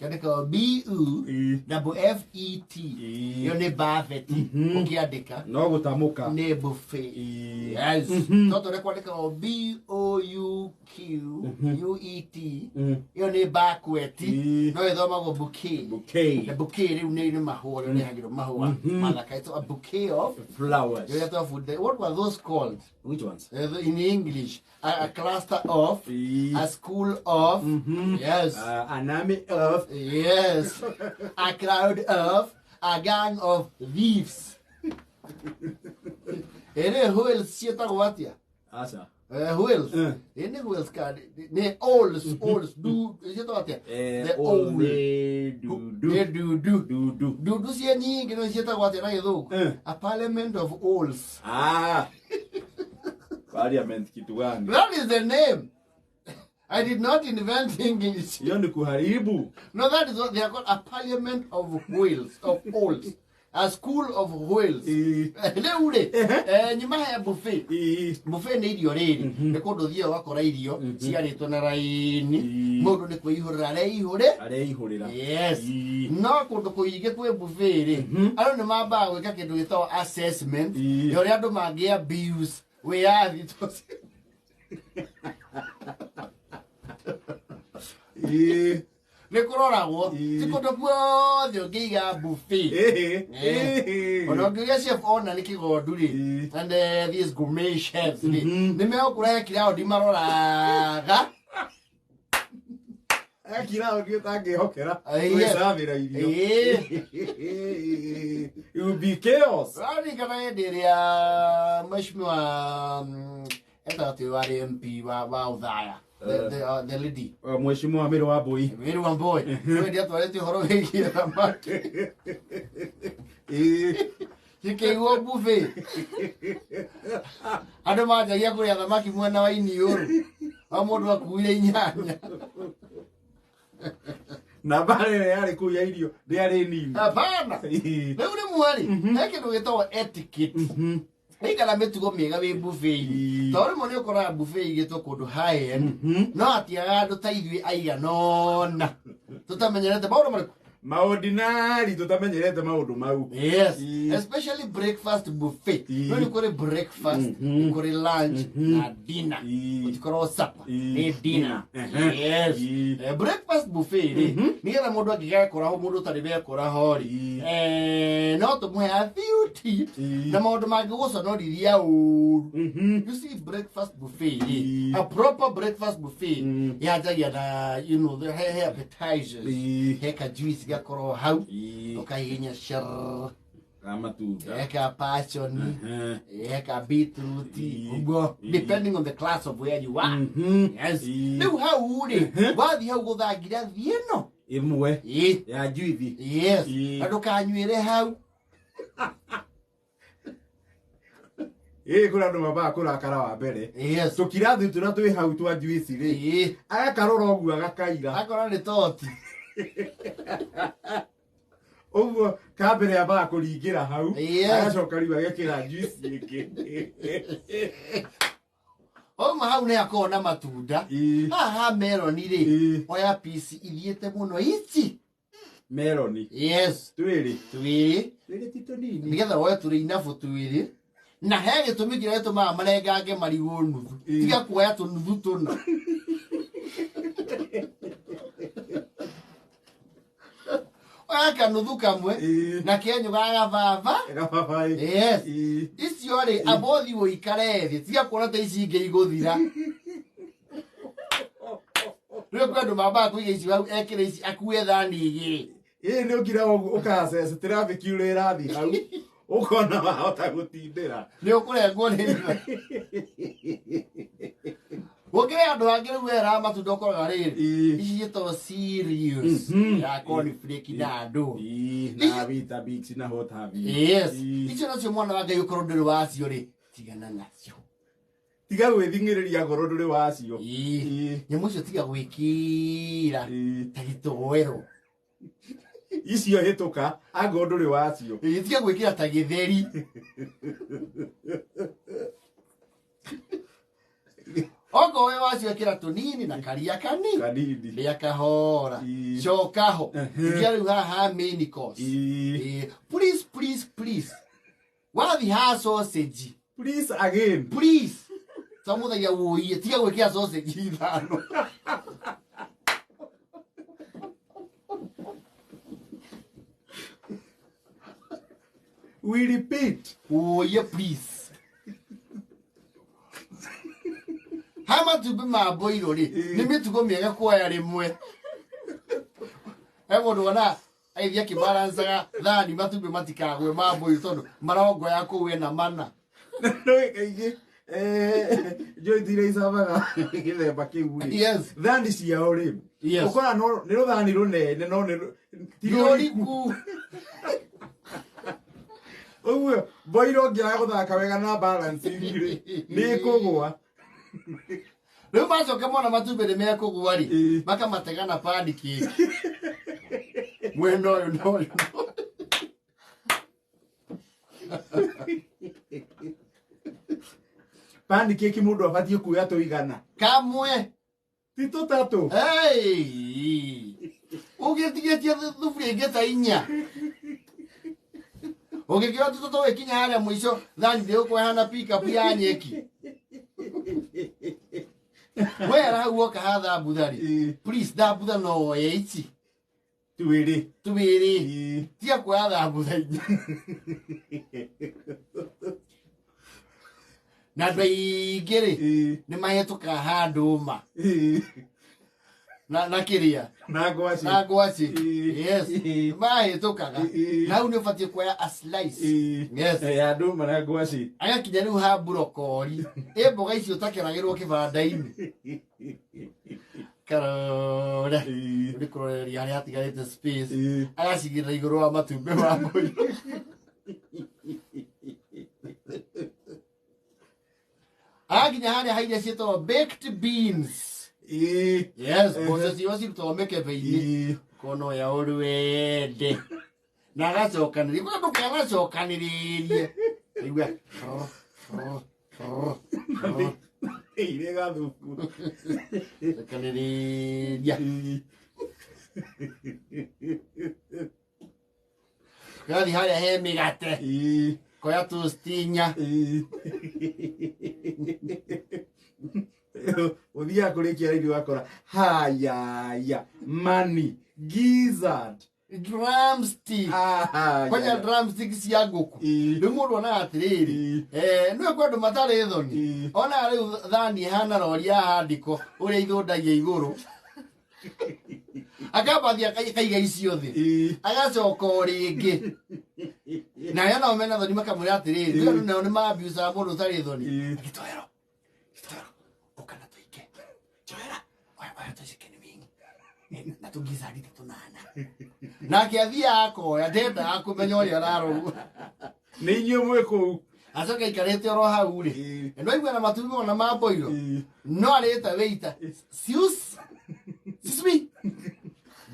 Kiandika B-U-F-E-T. Yo ne buffet. Ukiandika. No gutamuka. Ne buffet. Yes. Toto ne kuandika B-O-U-Q-U-E-T. Yo ne bakweti. No ithoma go bouquet. Bouquet. The bouquet ne mahua. Yo ne hagiro mahua. Malaka. So a bouquet of flowers. What were those called? Which ones? In English. A cluster of. A school of. Yes. An army of. Yes. A crowd of. A gang of thieves. Who else? Asa. Who else? Who else? The olds. Do. The old. Do. See any? A parliament of olds. Ah. Parliament kitu gani? That is the name. I did not invent English. Hiyo ni kuharibu. No, that is what they are called. A parliament of whales, of olds. A school of whales. Nyuma ya buffet. Buffet ni irio riri. Ni kundu thio wakora irio ciaritwo na raini. Mundu ni kuihurira areihurira. Yes. No kundu kuige kwe buffet ri. Aro ni mamba gwika kindu gitwa assessment. Yori andu mangi abuse. We are it. Ne kuroragwo tikundu guothe ungiiga buffet ono ngiria chef ona ni kigondu ri and these gourmet chefs ri ni megukura kirao ndi maroraga kirao ndi utangihokera wicabira irio it will be chaos. Ari kana enderia mheshimiwa etatu wa MP wa Uthaya. The lady. Mheshimiwa Mero wa Boy. Mero wa Boy. Wewe ndio twalete horo wiki ya maki. Kikeigwo buffet. Ando majagia kuria thamaki mwana wa iniuru. Amundu akuire inyanya. Na bare yari kuya irio ndiari nini. Hapana. Leo ni mwali. Eke ndo getawa etiquette. Ikala metugo mega we buffet. Tore mone ukora buffet igitwo kundu high end. No atiaga andu ta ithui aiga nona. Tutamenyerete maundu maordinary tutamenyerete maundu mau. Yes, especially breakfast buffet. No ni kore breakfast, ni kore lunch na dinner. Utikora supper, ni dinner. Yes. Breakfast buffet ni era mundu agiga kora ho mundu taribe kora hori. No to mu have beauty. Na maundu mangi guco no riria uru. You see breakfast buffet, a proper breakfast buffet. Yajagia na the appetizers. Heka juice gakoro hau ukainya shar ramatuda eka passion eka beetroot ugo depending on the class of where you are. Yes. Now how would it wathi hau guthangira thieno imwe ya juithi. Yes. Andu kanywire hau kuna ndo mabaa kurakara wa mbere. Yes. Tukirathi tuna twi hau twa juici ri agakarora ogu agakaira akora ni toti. Oguo kambere ya ba kuringira hau agacoka riu agekira juice iki hau ne akona matunda haha meloni ri oya piece ithiete muno ici meloni. Yes. Twiri tito nini nigetha woe turi inafu twiri na he gitumi kira gituma marengange marigu nuthu tiga kuoya tunuthu tuna aka nuthu kamwe na kenyu gagavava. Yes. Icio ri abothi wo ikare thi tiga kuona ta ici inge iguthira. Rio kwandu mamba kuiga ici hau ekire ici akue thani igiri. Ni ukira ukase traffic ule rathi hau ukona wahota gutindira ni ukurengwo ni Wokere andu angire wera matunda ukoraga riri ici gitwa serious ya conflict na andu na vita big na hot havi. Yes. Icio nacio mwana wa Ngai ukorwo nduri wacio ri tigana nacio tiga gwithingiriria ngoro nduri wacio nyamu cio tiga gwikira ta gitowero icio hituka ango nduri wacio tiga gwikira ta githeri Oko we wacio kira tunini na karia kanini. Ria kahora. Cokaho. Ngiaru haha main course. Please. Wathi ha sausage. Please again. Please. Samutha ya uye. Tiga gwekea sausage ithano. We repeat. Oh yeah, please. Hama tubi maboiro ri. Nimitugo miega kuoya rimwe. Ego ndona aithia kibalansaga thani matubi matikagwe maboiro tondu marongo ya kuwe na mana. No kaige joy dire isabaga githemba kiu ri. Yes. Thani cia uri. Yes. Ukora no ni ruthani runene no ni tigoriku. Uwe boiro ngia guthaka wega na balance ni kugwa. Leo macoka mona matumbere me kugwa ri makamatega pancake. Mweno no. Pancake mundu abatie kuya tuigana. Kamwe. Ti tutatu. Hey. Ugetigetie thufuria ingeta inya. Ugikiwa tutoto wekinya haria mwisho thani ndio kwa hana pick up ya nyeki. Where are you hatha budari? Please da buda no yeiti. Tuwiri. Tia kwa hatha budari. Na dai gere ni mahetuka handuma. Na kiria. Na gwaci. Yes. Mahetukaga. Na unifatie kwa a slice. Yes. Ya nduma na gwaci. Aya kinyani ha brokoli. Mboga icio takeragirwo kibanda-ini. Karora. Ndikuroreria haria atigarite space. Agacigira iguru wa matumbe ma mburi. Aginya haria haire cieto baked beans. Yes, bozo cio to meke beini. Kono ya urwende. Na gacokaniri. Kwa nduka gacokaniririe. Igwa. Ire gathuku. Gacokaniriria. Gathi haria he migate. Koya tostinya. Uthia kurikia radio wakora haya money gizzard drumstick kwanya drumstick cia nguku ni mundu ona atiriri no kwa andu matari thoni ona riu thani hana roria handiko uria ithundagia iguru akabathia kaiga icio thi agacoka ringi na yana omena thoni makamwira atiriri no ni abuse mundu tari thoni gitoero ukana tuike joera waya tushikeni mingi na tugizari tunana na kiathia akoya ndenda akumenya uri araro ni inyo mweko acoka ikarete oro hau ri no igwe na matumbi ona maboiro no areta weita sius sismi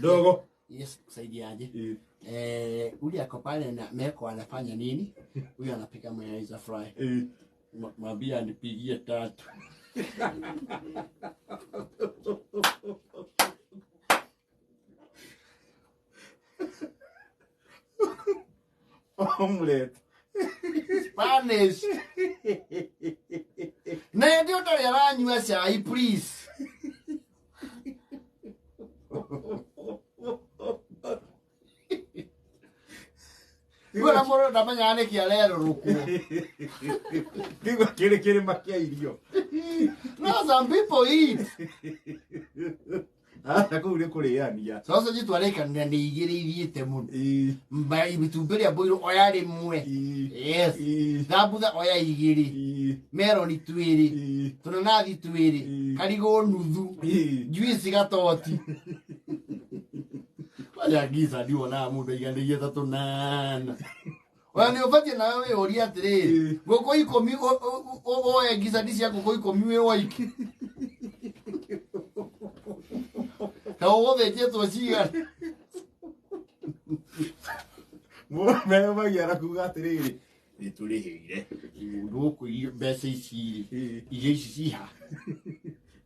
dogo yes kusaidiaje uli akopane na meko anafanya nini huyu anapika mayai za fry mabia anipigie 3 omelette Spanish. Na ndio tayari aranywa chai please. Ngora moro ndamenya ane kialero ruku. Digo quiere makia irio. No, some people eat. Kuri kuriania. Sasa jitu areka ni igiri ithiite muno. Mba ibitumbere aboiro oya rimwe. Yes. Thabutha oya igiri. Meroni twiri. Tunanathi twiri. Karigo nuthu. Juice gatoti. Wala giza ndio na mundu igandiye 3 Wani ufatie na wewe ori atire. Goko ikomi oya giza disi yako goko ikomi wewe waiki. Kawo veje to ciga. Mo me vagira kuga atire. Nitulihire. Goko iyo bese ici. Iye ici ha.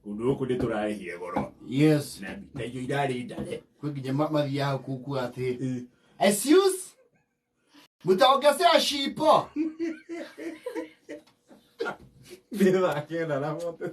kundu guku niturarihie goro Yes. na irio irari ndare Kwĩ nginya mathiaga kuku atĩ. Excuse? Mutaongezea shipo. ndithakenda na mote